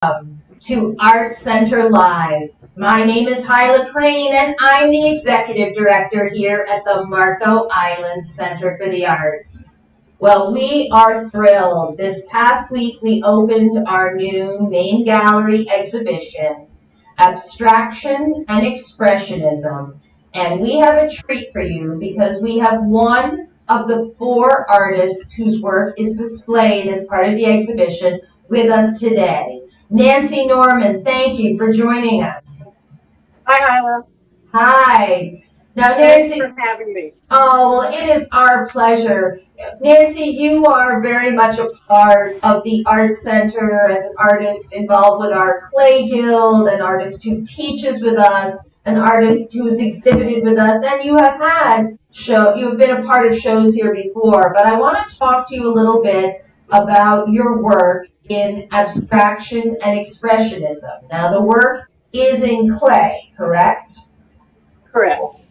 To Art Center Live. My name is Hyla Crane, and I'm the Executive Director here at the Marco Island Center for the Arts. Well, we are thrilled. This past week, we opened our new main gallery exhibition, Abstraction and Expressionism. And we have a treat for you because we have one of the 4 artists whose work is displayed as part of the exhibition with us today. Nancy Norman, thank you for joining us. Hi, Hyla. Hi. Now, Nancy. Thanks for having me. Oh, well, it is our pleasure. Nancy, you are very much a part of the Art Center as an artist involved with our Clay Guild, an artist who teaches with us, an artist who's exhibited with us, and you have been a part of shows here before. But I want to talk to you a little bit about your work in Abstraction and Expressionism. Now, the work is in clay, correct? Correct.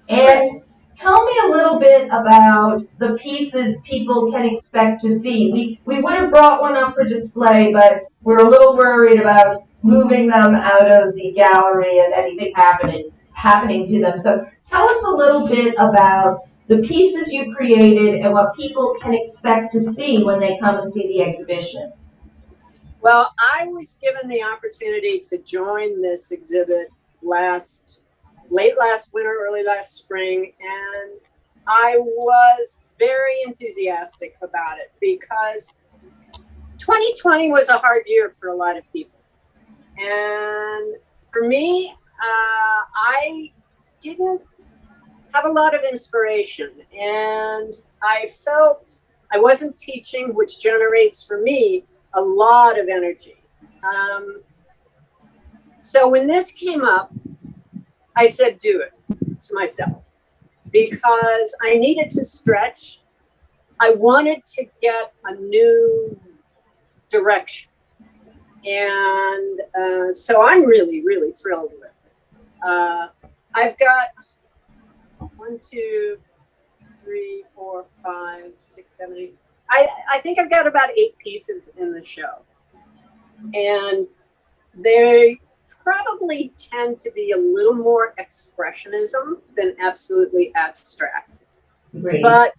And tell me a little bit about the pieces people can expect to see. We would have brought one up for display, but we're a little worried about moving them out of the gallery and anything happening to them. So tell us a little bit about the pieces you created and what people can expect to see when they come and see the exhibition. Well, I was given the opportunity to join this exhibit late last winter, early last spring, and I was very enthusiastic about it because 2020 was a hard year for a lot of people. And for me, I didn't have a lot of inspiration, and I felt I wasn't teaching, which generates for me a lot of energy. So when this came up, I said, do it to myself because I needed to stretch. I wanted to get a new direction. And so I'm really, really thrilled with it. I've got 1, 2, 3, 4, 5, 6, 7, 8. I think I've got about 8 pieces in the show. And they probably tend to be a little more expressionism than absolutely abstract. Great. But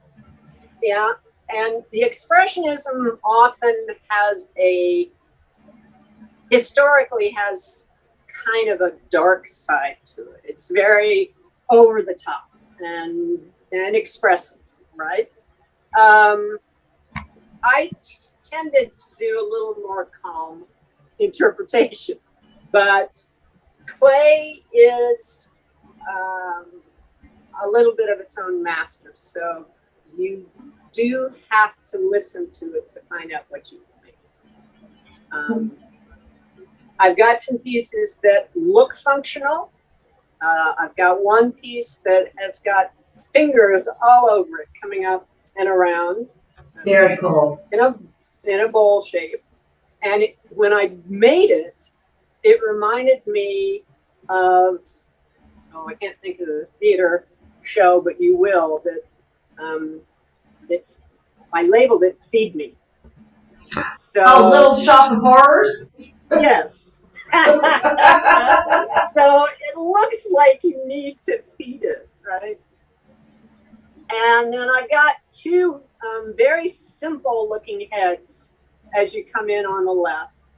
yeah, and the expressionism often historically has kind of a dark side to it. It's very over the top and expressive, right? I tended to do a little more calm interpretation, but clay is a little bit of its own master, so you do have to listen to it to find out what you think. I've got some pieces that look functional. I've got one piece that has got fingers all over it coming up and around. Very cool. In a bowl shape. And when I made it, it reminded me of, I can't think of the theater show, but you will, that I labeled it Feed Me. So, Little Shop of Horrors? Yes. So it looks like you need to feed it, right? And then I've got 2 very simple looking heads as you come in on the left.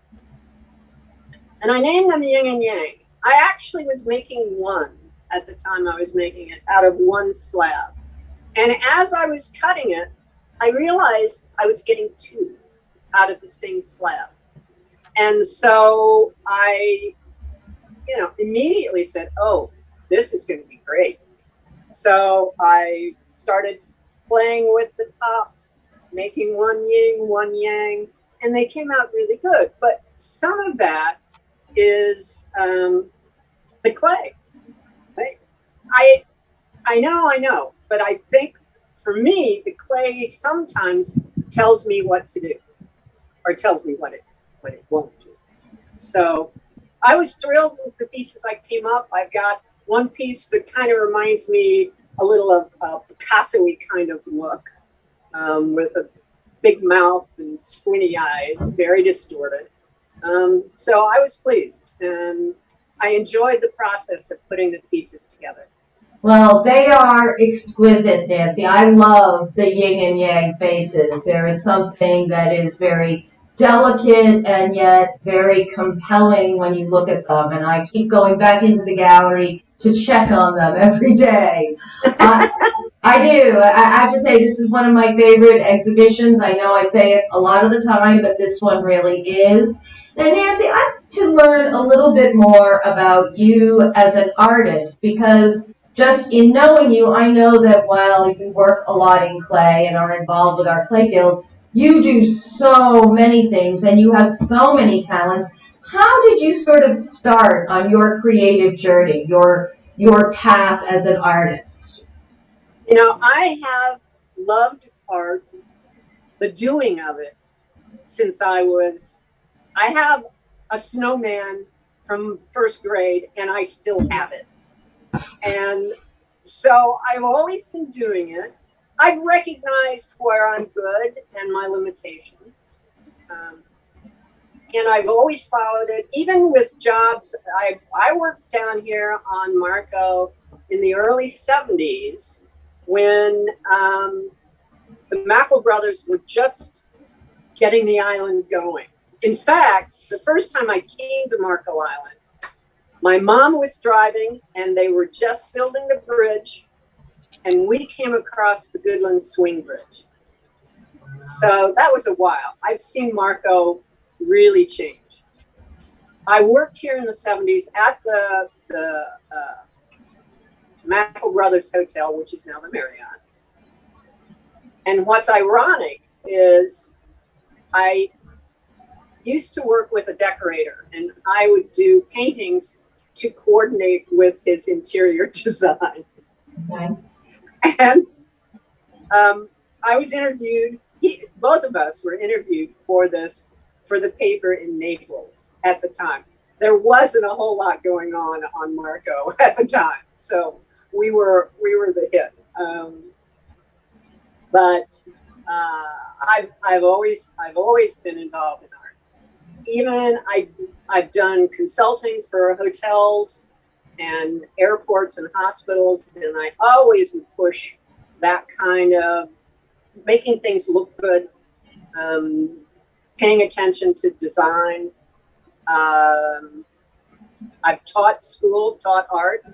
And I named them yin and yang. I actually was making one at the time I was making it out of one slab. And as I was cutting it, I realized I was getting 2 out of the same slab. And so I, immediately said, oh, this is going to be great. So I started playing with the tops, making one yin, one yang, and they came out really good. But some of that is the clay. Right? I know, but I think for me, the clay sometimes tells me what to do, or tells me what it won't do. So I was thrilled with the pieces I came up. I've got one piece that kind of reminds me a little of a Picasso-y kind of look, with a big mouth and squinty eyes, very distorted. So I was pleased, and I enjoyed the process of putting the pieces together. Well, they are exquisite, Nancy. I love the yin and yang faces. There is something that is very delicate and yet very compelling when you look at them. And I keep going back into the gallery to check on them every day. I do. I have to say, this is one of my favorite exhibitions. I know I say it a lot of the time, but this one really is. Now, Nancy, I'd like to learn a little bit more about you as an artist, because just in knowing you, I know that while you work a lot in clay and are involved with our Clay Guild, you do so many things and you have so many talents. How did you sort of start on your creative journey, your path as an artist? You know, I have loved art, the doing of it, since I have a snowman from first grade, and I still have it. And so I've always been doing it. I've recognized where I'm good and my limitations. And I've always followed it, even with jobs. I worked down here on Marco in the early 70s when the Mackel brothers were just getting the island going. In fact, the first time I came to Marco Island, my mom was driving and they were just building the bridge, and we came across the Goodland Swing Bridge. So that was a while. I've seen Marco really change. I worked here in the 70s at the Mackel Brothers Hotel, which is now the Marriott. And what's ironic is I used to work with a decorator, and I would do paintings to coordinate with his interior design. Okay. And I was interviewed, both of us were interviewed for the paper in Naples at the time. There wasn't a whole lot going on Marco at the time, so we were the hit. But I've always been involved in art. Even I've done consulting for hotels and airports and hospitals, and I always would push that kind of making things look good, paying attention to design. I've taught art.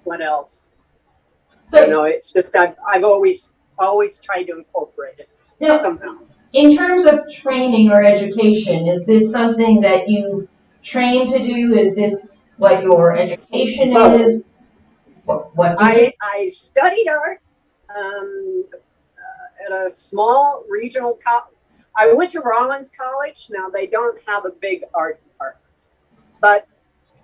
What else? So, you know, it's just I've always tried to incorporate it somehow. In terms of training or education, is this something that you trained to do? Is this what your education is? What I studied art at a small regional college. I went to Rollins College. Now they don't have a big art department, but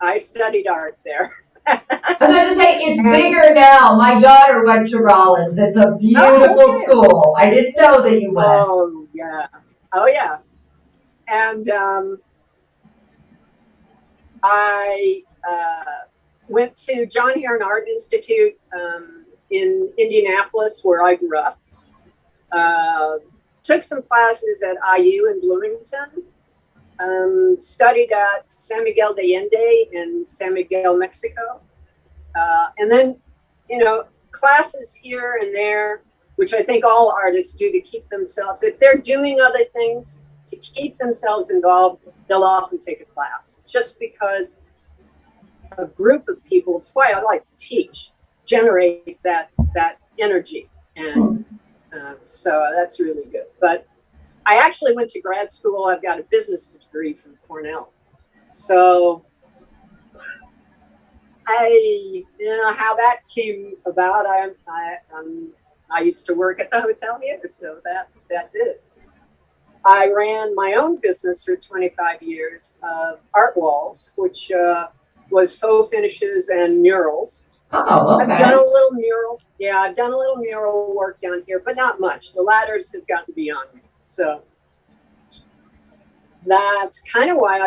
I studied art there. I was going to say, it's bigger now. My daughter went to Rollins. It's a beautiful school. I didn't know that you went. Oh, yeah. Oh, yeah. And I went to John Heron Art Institute in Indianapolis, where I grew up. Took some classes at IU in Bloomington. Studied at San Miguel de Allende in San Miguel, Mexico. And then, you know, classes here and there, which I think all artists do to keep themselves, if they're doing other things, to keep themselves involved, they'll often take a class. Just because a group of people, it's why I like to teach, generate that energy. And so that's really good. But I actually went to grad school. I've got a business degree from Cornell. So how that came about, I used to work at the hotel here, so that did it. I ran my own business for 25 years of art walls, which was faux finishes and murals. Oh, okay. I've done a little mural. Yeah, I've done a little mural work down here, but not much. The ladders have gotten beyond me. So that's kind of why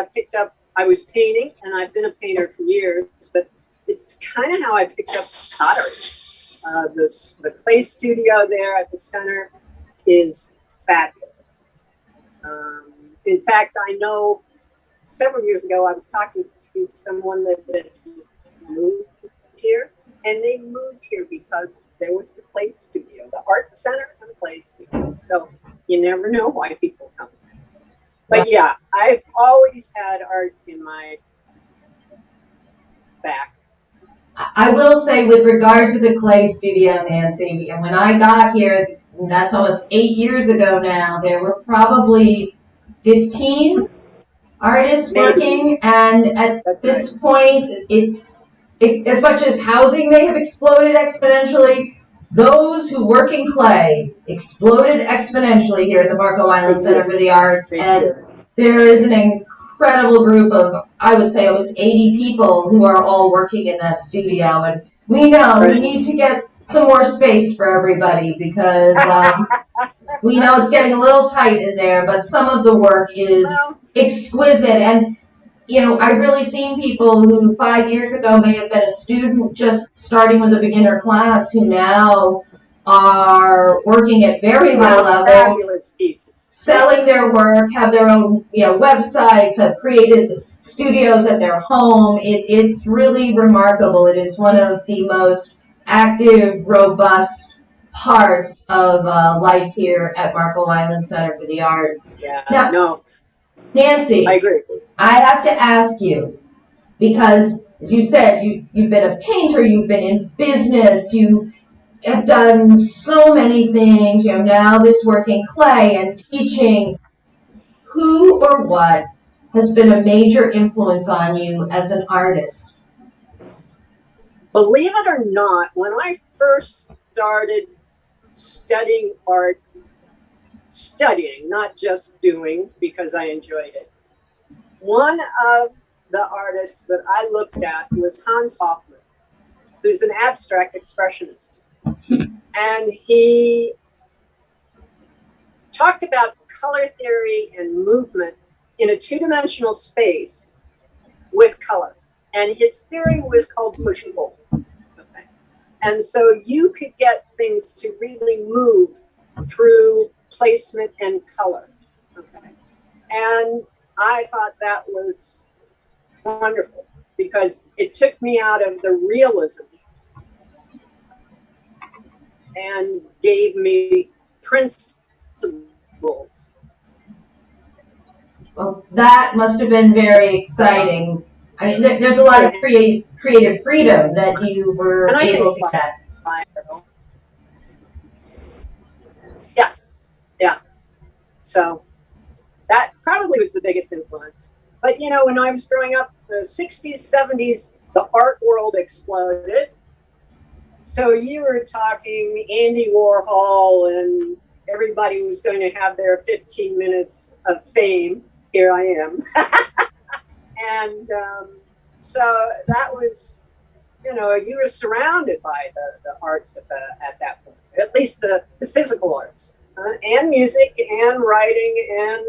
I was painting, and I've been a painter for years, but it's kind of how I picked up pottery. The clay studio there at the center is fabulous. In fact, I know several years ago I was talking to someone that moved here, and they moved here because there was the play studio, the art center and the play studio. So you never know why people come. But yeah, I've always had art in my back. I will say, with regard to the clay studio, Nancy, and when I got here, that's almost 8 years ago now, there were probably 15 artists working, and at this point, as much as housing may have exploded exponentially, those who work in clay exploded exponentially here at the Marco Island Center for the Arts, and there is an incredible group of, I would say, almost 80 people who are all working in that studio, and we know we need to get some more space for everybody, because we know it's getting a little tight in there, but some of the work is exquisite. And you know, I've really seen people who 5 years ago may have been a student just starting with a beginner class, who now are working at very high levels, fabulous pieces, selling their work, have their own, you know, websites, have created studios at their home. It's really remarkable. It is one of the most active, robust parts of life here at Marco Island Center for the Arts. Yeah, now, Nancy, I agree. I have to ask you, because as you said, you've been a painter, you've been in business, you have done so many things, you have now this work in clay and teaching. Who or what has been a major influence on you as an artist? Believe it or not, when I first started studying art, not just doing because I enjoyed it, one of the artists that I looked at was Hans Hofmann, who's an abstract expressionist. And he talked about color theory and movement in a two-dimensional space with color. And his theory was called push-pull. Okay. And so you could get things to really move through placement and color. Okay. And I thought that was wonderful, because it took me out of the realism and gave me principles. Well, that must have been very exciting. I mean, there's a lot of creative freedom that you were able to get. Yeah. So that probably was the biggest influence. But, you know, when I was growing up, the 60s, 70s, the art world exploded. So you were talking Andy Warhol, and everybody was going to have their 15 minutes of fame. Here I am. And so that was, you know, you were surrounded by the arts at that point, at least the physical arts, and music and writing and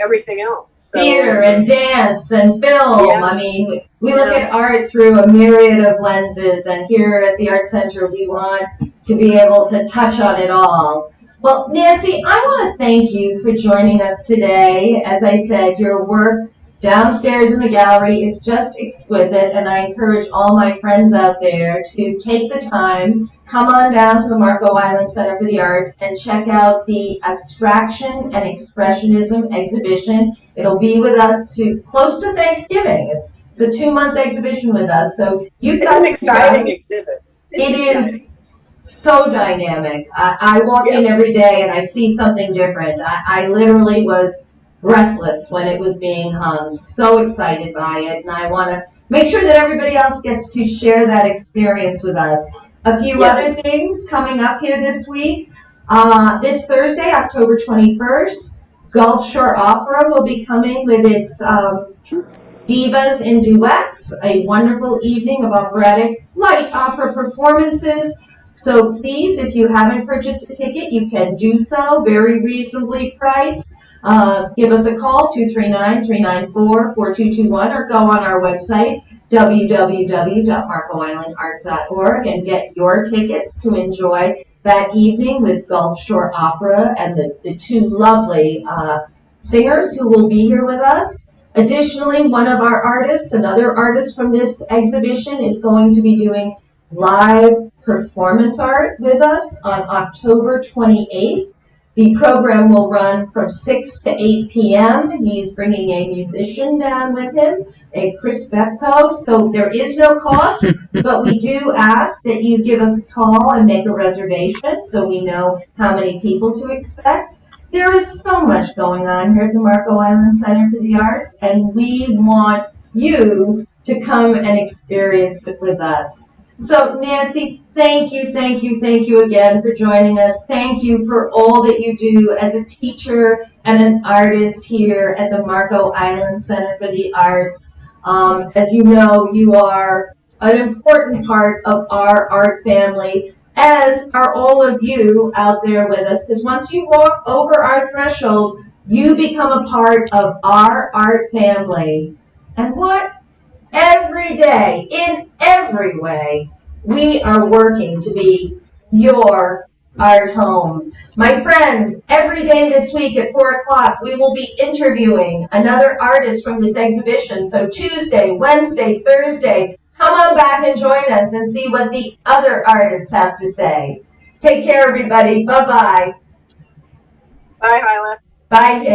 everything else. So, theater and dance and film. Yeah. I mean, we look at art through a myriad of lenses, and here at the Art Center, we want to be able to touch on it all. Well, Nancy, I want to thank you for joining us today. As I said, your work downstairs in the gallery is just exquisite, and I encourage all my friends out there to take the time, come on down to the Marco Island Center for the Arts and check out the Abstraction and Expressionism exhibition. It'll be with us close to Thanksgiving. It's a 2-month exhibition with us, so you've got an exciting exhibit. It is so dynamic. I walk in every day and I see something different. I literally was breathless when it was being hung, so excited by it, and I want to make sure that everybody else gets to share that experience with us. A few other things coming up here this week. This Thursday, October 21st, Gulf Shore Opera will be coming with its Divas in Duets, a wonderful evening of operatic light opera performances. So please, if you haven't purchased a ticket, you can do so, very reasonably priced. Give us a call, 239-394-4221, or go on our website, www.marcoislandart.org and get your tickets to enjoy that evening with Gulf Shore Opera and the two lovely singers who will be here with us. Additionally, one of our artists, another artist from this exhibition, is going to be doing live performance art with us on October 28th. The program will run from 6 to 8 p.m. He's bringing a musician down with him, a Chris Becko. So there is no cost, but we do ask that you give us a call and make a reservation so we know how many people to expect. There is so much going on here at the Marco Island Center for the Arts, and we want you to come and experience it with us. So, Nancy, thank you again for joining us. Thank you for all that you do as a teacher and an artist here at the Marco Island Center for the Arts. As you know, you are an important part of our art family, as are all of you out there with us, because once you walk over our threshold, you become a part of our art family. And what? Every day, in every way, we are working to be your art home. My friends, every day this week at 4 o'clock, we will be interviewing another artist from this exhibition. So Tuesday, Wednesday, Thursday, come on back and join us and see what the other artists have to say. Take care, everybody. Bye-bye. Bye, Hyla. Bye, Nancy.